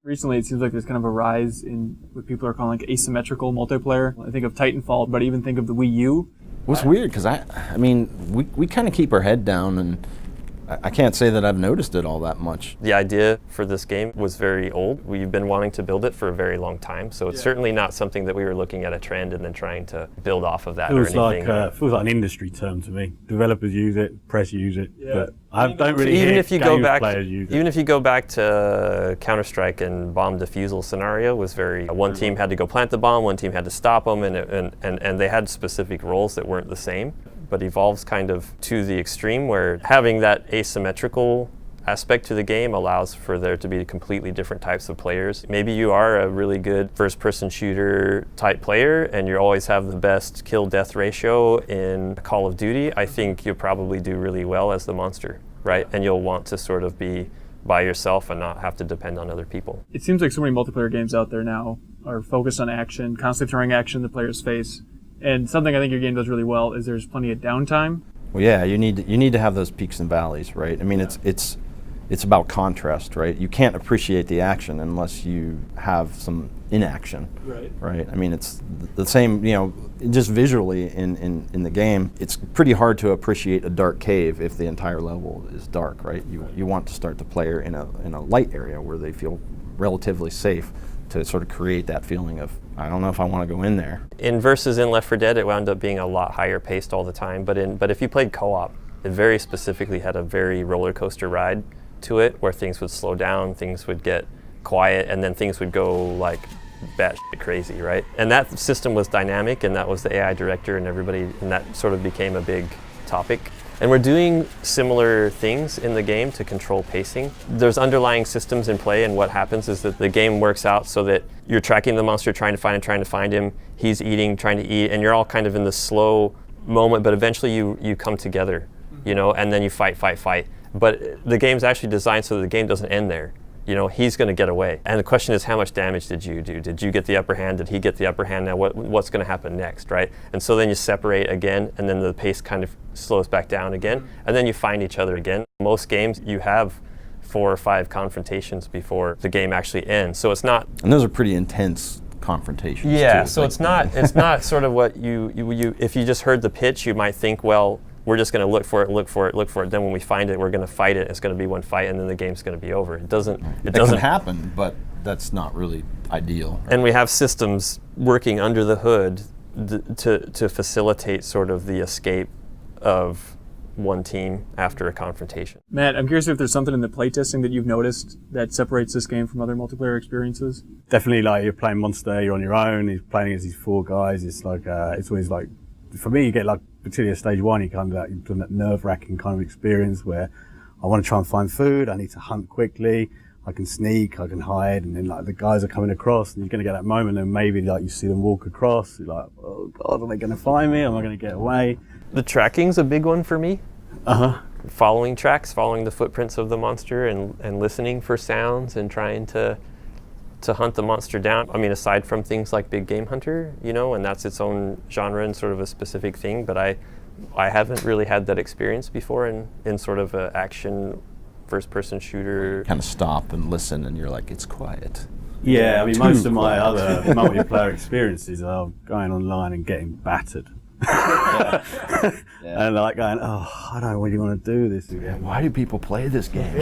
Recently, it seems like there's kind of a rise in what people are calling like asymmetrical multiplayer. I think of Titanfall, but I even think of the Wii U. What's weird, because I mean, we kind of keep our head down, and I can't say that I've noticed it all that much. The idea for this game was very old. We've been wanting to build it for a very long time, so it's certainly not something that we were looking at a trend and then trying to build off of that or anything. Feels like an industry term to me. Developers use it, press use it, but I don't really hear Even if you go back to Counter-Strike and bomb defusal scenario was very, one team had to go plant the bomb, one team had to stop them, and they had specific roles that weren't the same. But evolves kind of to the extreme where having that asymmetrical aspect to the game allows for there to be completely different types of players. Maybe you are a really good first-person shooter type player and you always have the best kill-death ratio in Call of Duty. I think you'll probably do really well as the monster, right? And you'll want to sort of be by yourself and not have to depend on other people. It seems like so many multiplayer games out there now are focused on action, constantly throwing action in the player's face. And something I think your game does really well is there's plenty of downtime. Well, yeah, you need to have those peaks and valleys, right? I mean, it's about contrast, right? You can't appreciate the action unless you have some inaction, right? I mean, it's the same, you know, just visually in the game. It's pretty hard to appreciate a dark cave if the entire level is dark, right? You want to start the player in a light area where they feel relatively safe to sort of create that feeling of, I don't know if I want to go in there. In Left 4 Dead, it wound up being a lot higher paced all the time, but if you played co-op, it very specifically had a very roller coaster ride to it where things would slow down, things would get quiet, and then things would go like batshit crazy, right? And that system was dynamic, and that was the AI director and everybody, and that sort of became a big topic. And we're doing similar things in the game to control pacing. There's underlying systems in play, and what happens is that the game works out so that you're tracking the monster, trying to find him, he's eating, trying to eat, and you're all kind of in this slow moment, but eventually you come together, you know, and then you fight. But the game's actually designed so that the game doesn't end there. You know, he's going to get away. And the question is, how much damage did you do? Did you get the upper hand? Did he get the upper hand? Now what's going to happen next, right? And so then you separate again, and then the pace kind of slows back down again, and then you find each other again. Most games, you have 4 or 5 confrontations before the game actually ends. So it's not... And those are pretty intense confrontations. Yeah, too. so it's not sort of what you if you just heard the pitch, you might think, well, we're just going to look for it. Then when we find it, we're going to fight it. It's going to be one fight, and then the game's going to be over. It doesn't happen, but that's not really ideal. And we have systems working under the hood to facilitate sort of the escape of one team after a confrontation. Matt, I'm curious if there's something in the playtesting that you've noticed that separates this game from other multiplayer experiences. Definitely, like you're playing Monster, you're on your own. He's playing as these 4 guys. It's like it's always like, for me, you get like, particularly at stage 1, you've done that nerve-wracking kind of experience where I want to try and find food, I need to hunt quickly, I can sneak, I can hide, and then like the guys are coming across, and you're going to get that moment, and maybe like you see them walk across, you're like, oh God, are they going to find me? Am I going to get away? The tracking's a big one for me. Following tracks, following the footprints of the monster, and listening for sounds, and trying to hunt the monster down. I mean, aside from things like Big Game Hunter, you know, and that's its own genre and sort of a specific thing, but I haven't really had that experience before in sort of an action first-person shooter. Kind of stop and listen, and you're like, it's quiet. Yeah, I mean, most of my other multiplayer experiences are going online and getting battered. And like going, oh, I don't really want to do this again. Why do people play this game?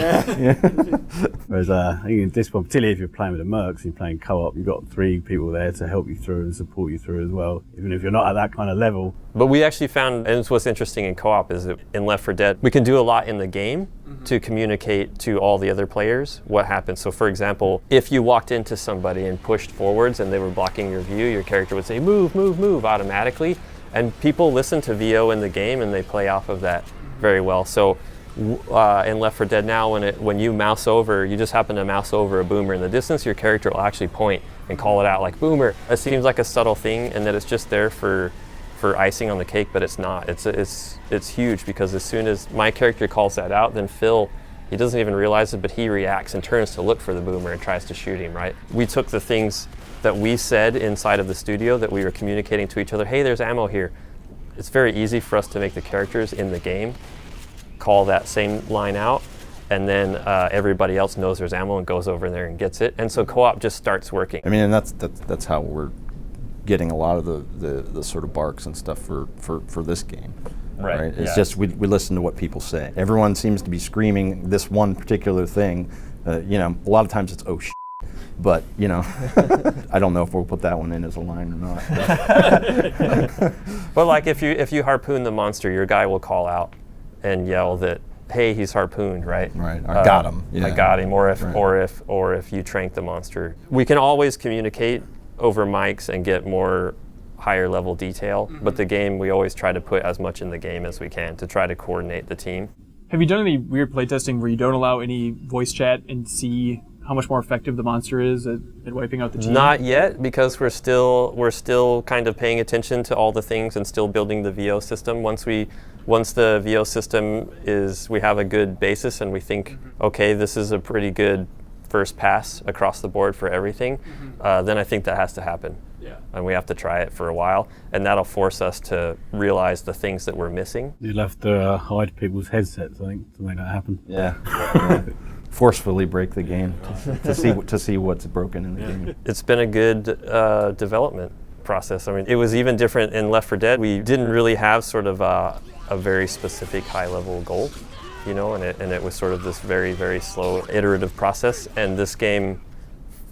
Whereas I think in this one, particularly if you're playing with the mercs and you're playing co-op, you've got 3 people there to help you through and support you through as well, even if you're not at that kind of level. But we actually found, and it's what's interesting in co-op, is that in Left 4 Dead, we can do a lot in the game to communicate to all the other players what happens. So for example, if you walked into somebody and pushed forwards and they were blocking your view, your character would say, move, move, move, automatically. And people listen to VO in the game, and they play off of that very well. So in Left 4 Dead now, when you mouse over, you just happen to mouse over a boomer in the distance, your character will actually point and call it out like boomer. It seems like a subtle thing, and that it's just there for icing on the cake, but it's not. It's huge, because as soon as my character calls that out, then Phil, he doesn't even realize it, but he reacts and turns to look for the boomer and tries to shoot him, right? We took the things that we said inside of the studio that we were communicating to each other, hey, there's ammo here. It's very easy for us to make the characters in the game call that same line out, and then everybody else knows there's ammo and goes over there and gets it. And so co-op just starts working. I mean, and that's how we're getting a lot of the sort of barks and stuff for this game. Right. It's just we listen to what people say. Everyone seems to be screaming this one particular thing. You know, a lot of times it's oh shit. But you know, I don't know if we'll put that one in as a line or not. But like if you harpoon the monster, your guy will call out and yell that, hey, he's harpooned, right? Right. I got him. Yeah. I got him. Or if Right. or if you trank the monster, we can always communicate over mics and get more higher level detail. But the game, we always try to put as much in the game as we can to try to coordinate the team. Have you done any weird playtesting where you don't allow any voice chat and see how much more effective the monster is at wiping out the team? Not yet, because we're still kind of paying attention to all the things and still building the VO system. Once the VO system we have a good basis and we think, okay, this is a pretty good first pass across the board for everything, then I think that has to happen. Yeah. And we have to try it for a while, and that'll force us to realize the things that we're missing. You'll have to hide people's headsets, I think, to make that happen. Yeah. Forcefully break the game to see what's broken in the game. It's been a good development process. I mean, it was even different in Left 4 Dead. We didn't really have sort of a very specific high-level goal, you know, and it was sort of this very, very slow, iterative process. And this game,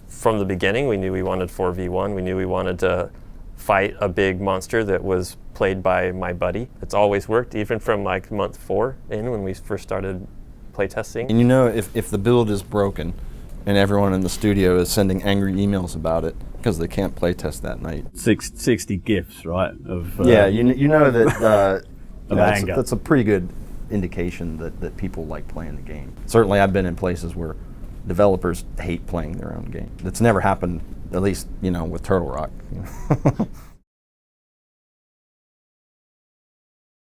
from the beginning, we knew we wanted 4v1. We knew we wanted to fight a big monster that was played by my buddy. It's always worked, even from like month 4 in when we first started playtesting. And you know, if the build is broken and everyone in the studio is sending angry emails about it because they can't playtest that night. 60 GIFs, right? Of yeah, you know that anger. that's a pretty good indication that people like playing the game. Certainly I've been in places where developers hate playing their own game. It's never happened, at least, you know, with Turtle Rock.